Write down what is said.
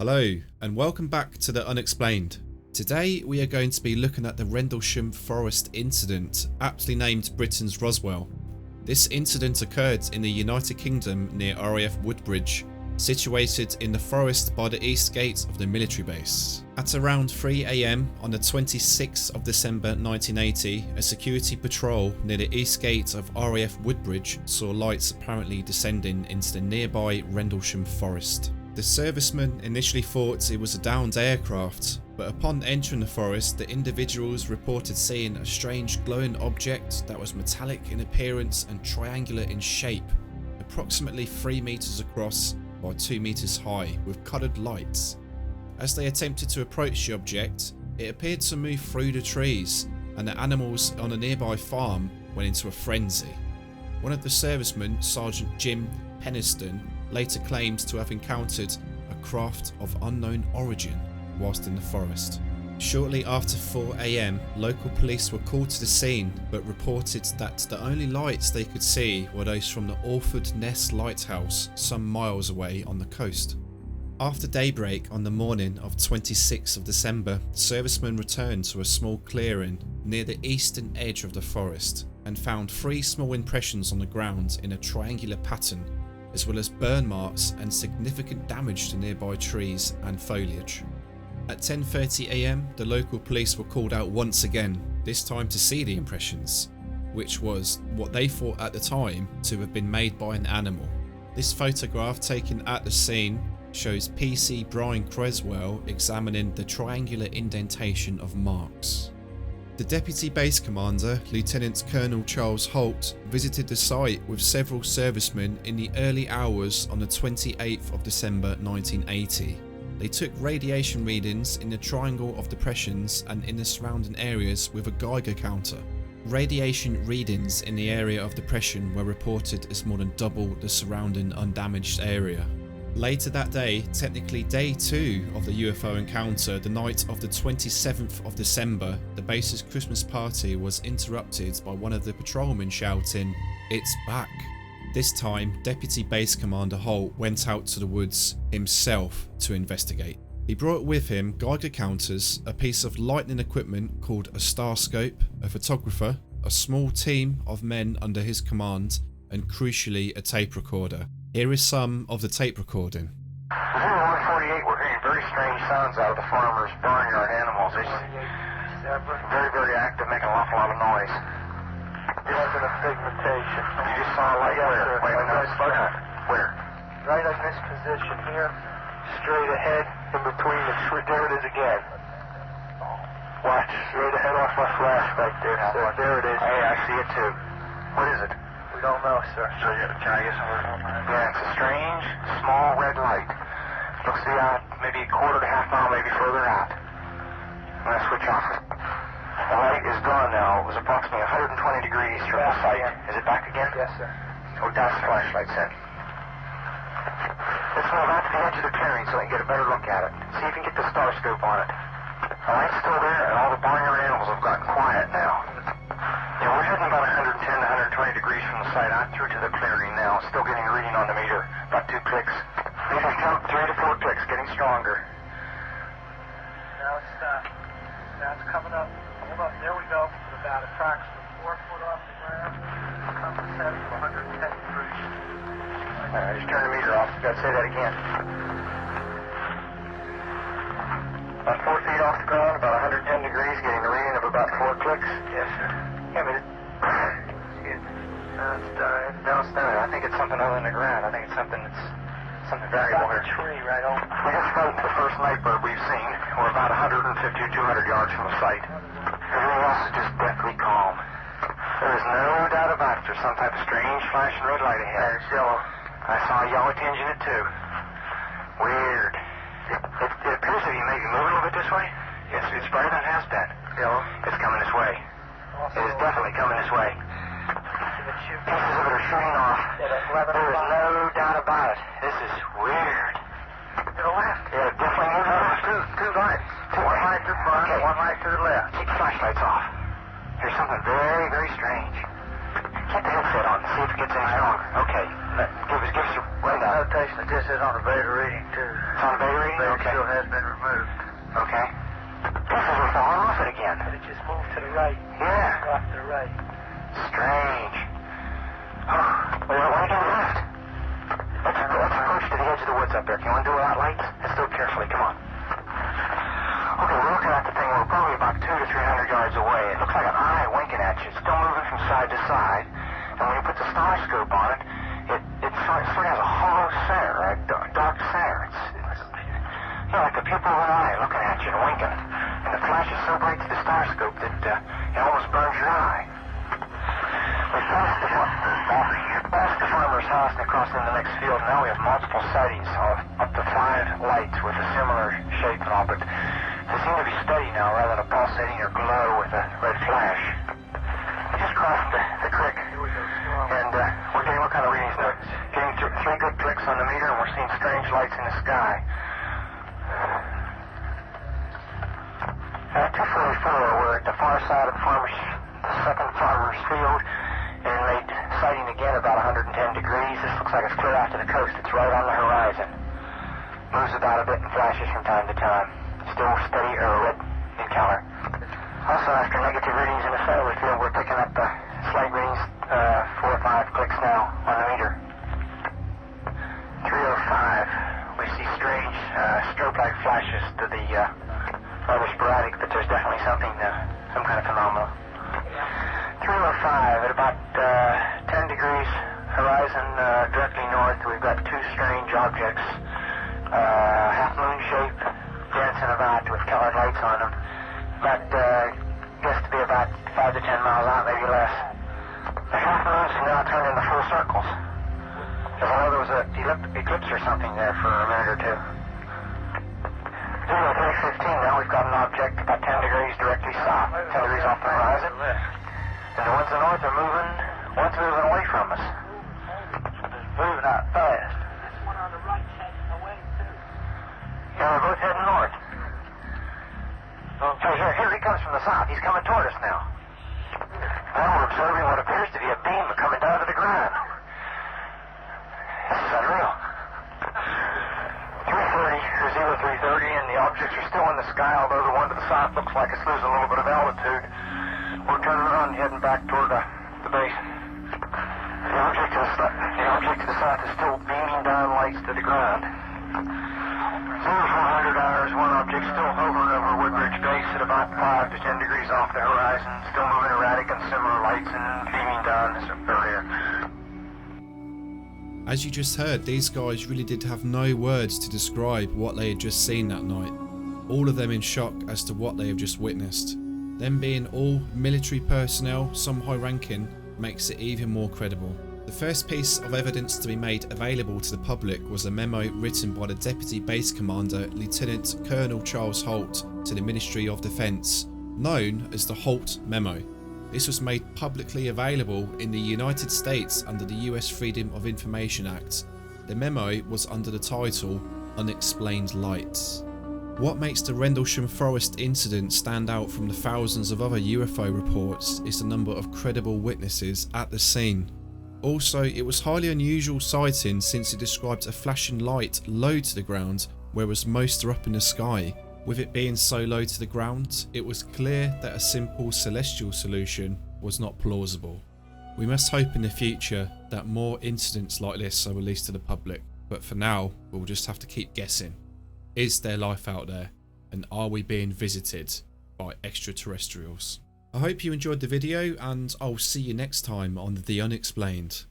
Hello and welcome back to the Unexplained. Today we are going to be looking at the Rendlesham Forest incident, aptly named Britain's Roswell. This incident occurred in the United Kingdom near RAF Woodbridge, situated in the forest by the east gate of the military base. At around 3 AM on the 26th of December 1980, a security patrol near the east gate of RAF Woodbridge saw lights apparently descending into the nearby Rendlesham Forest. The servicemen initially thought it was a downed aircraft, but upon entering the forest, the individuals reported seeing a strange glowing object that was metallic in appearance and triangular in shape, approximately 3 meters across by 2 meters high, with coloured lights. As they attempted to approach the object, it appeared to move through the trees, and the animals on a nearby farm went into a frenzy. One of the servicemen, Sergeant Jim Penniston, later claimed to have encountered a craft of unknown origin whilst in the forest. Shortly after 4 AM, local police were called to the scene but reported that the only lights they could see were those from the Orford Ness lighthouse some miles away on the coast. After daybreak on the morning of 26th of December, servicemen returned to a small clearing near the eastern edge of the forest and found 3 small impressions on the ground in a triangular pattern, as well as burn marks and significant damage to nearby trees and foliage. At 10:30 AM, the local police were called out once again, this time to see the impressions, which was what they thought at the time to have been made by an animal. This photograph taken at the scene shows PC Brian Creswell examining the triangular indentation of marks. The Deputy Base Commander, Lieutenant Colonel Charles Holt, visited the site with several servicemen in the early hours on the 28th of December 1980. They took radiation readings in the triangle of depressions and in the surrounding areas with a Geiger counter. Radiation readings in the area of depression were reported as more than double the surrounding undamaged area. Later that day, technically day 2 of the UFO encounter, the night of the 27th of December, the base's Christmas party was interrupted by one of the patrolmen shouting, "It's back." This time, Deputy Base Commander Holt went out to the woods himself to investigate. He brought with him Geiger counters, a piece of lightning equipment called a starscope, a photographer, a small team of men under his command, and crucially a tape recorder. Here is some of the tape recording. 148, we're hearing very strange sounds out of the farmers' barnyard animals. It's very, very active, making an awful lot of noise. Yes, in a pigmentation. You just saw a light where? Wait a minute, slow down. Where? Right in this position here, straight ahead, in between the tree. There it is again. Watch, straight ahead off my flash right there, sir. There it is. Hey, I see it too. What is it? We don't know, sir. So, can I get some? Yeah, it's a strange, small red light. Looks to be out maybe a quarter to half mile, maybe further out. I'm going to switch off it. The light is gone now. It was approximately 120 degrees from the site. Is it back again? Yes, sir. Oh, that's the flashlight set. Let's move out to the edge of the clearing so we can get a better look at it. See if you can get the star scope on it. The light's still there, and all the barnyard animals have gotten quiet now. Yeah, we're heading about 110 to 120 degrees from the site. I'm through to the clearing now. Still getting a reading on the meter. About 2 clicks. Meter's count 3 to 4 clicks, getting stronger. Now it's coming up. Hold up, there we go. About approximately 4 foot off the ground. Come to 7 to 110 degrees. All right, just turn the meter off. Gotta say that again. About 4 feet off the ground, about 110 degrees, getting a reading of about 4 clicks. Yes, sir. Yeah, but It's dying. no, it's not. I think it's something other than the ground. I think it's something variable Got here. the tree right over. We just found the first night bird we've seen. We're about 150 or 200 yards from the site. Everything else is just deathly calm. There is no doubt about it. There's some type of strange flashing red light ahead. It's yellow. I saw a yellow tinge in it too. Weird. It appears to be maybe moving a little bit this way. Yes, it's brighter than it has been. Yellow. It's coming this way. Also, It is definitely coming this way. shoot. Pieces of it are shooting off. Yeah, at 11 There is o'clock. no doubt about it. This is weird. To the left. Yeah, definitely moving to the left. Two lights. One light to the front, Okay. one light to the left. Keep the flashlights off. Here's something very, very strange. Get the headset on. See if it gets any stronger. Okay. Give us When The notation that this is on the beta reading, too. It's on beta reading? Beta Okay. still has been removed. Okay. This is we're falling off it again. But it just moved to the right. Yeah. Off to the right. Strange. Oh, well, why go left? Let's approach to the edge of the woods up there. Can you undo without lights? Let's do it carefully. Come on. Okay, we're looking at the thing. We're probably about 200 to 300 yards away. It looks like an eye winking at you. It's still moving from side to side. And when you put the star scope on it, it sort of has a hollow center, a dark center. It's like the pupil of an eye looking at you and winking. And the flash is so bright to the star scope that it almost burns your eye. We passed the farmer's house and across into the next field. Now we have multiple sightings of up to 5 lights with a similar shape and all, but they seem to be steady now rather than a pulsating or glow with a red flash. We just crossed the creek, and we're getting what kind of readings now? Getting 3 good clicks on the meter, and we're seeing strange lights in the sky. 244, we're at the far side of the second farmer's field, and made sighting again about 110 degrees. This looks like it's clear out to the coast. It's right on the horizon. Moves about a bit and flashes from time to time. Still steady or red in color. Also, after negative readings in the southerly field, we're picking up slight readings, 4 or 5 clicks now on the meter. 305, we see strange strobe-like flashes to the rather sporadic, but there's definitely something, some kind of phenomenon. 305 at about 10 degrees horizon directly north. We've got 2 strange objects, half moon shape, dancing about with colored lights on them. About guessed to be about 5 to 10 miles out, maybe less. The half moons have now turned into full circles. As though there was an eclipse or something there for a minute or two. 0315, now we've got an object about 10 degrees directly south, 10 degrees off the horizon. And the ones to the north are moving, one's moving away from us. It's moving out fast. This one on the right's heading away, too. Yeah, they're both heading north. Hey, here he comes from the south. He's coming toward us now. Now we're observing what appears to be a beam coming down to the ground. This is unreal. 330 or 0330, and the objects are still in the sky, although the one to the south looks like it's losing a little bit of altitude. We're turning around and heading back toward the base. The object to the south is still beaming down lights to the ground. 0400 hours, one object still hovering over Woodbridge base at about 5 to 10 degrees off the horizon, still moving erratic and similar lights and beaming down this area. As you just heard, these guys really did have no words to describe what they had just seen that night. All of them in shock as to what they have just witnessed. Them being all military personnel, some high ranking, makes it even more credible. The first piece of evidence to be made available to the public was a memo written by the Deputy Base Commander Lieutenant Colonel Charles Holt to the Ministry of Defence, known as the Holt Memo. This was made publicly available in the United States under the US Freedom of Information Act. The memo was under the title Unexplained Lights. What makes the Rendlesham Forest incident stand out from the thousands of other UFO reports is the number of credible witnesses at the scene. Also, it was highly unusual sighting since it described a flashing light low to the ground, whereas most are up in the sky. With it being so low to the ground, it was clear that a simple celestial solution was not plausible. We must hope in the future that more incidents like this are released to the public, but for now, we'll just have to keep guessing. Is there life out there, and are we being visited by extraterrestrials? I hope you enjoyed the video, and I'll see you next time on The Unexplained.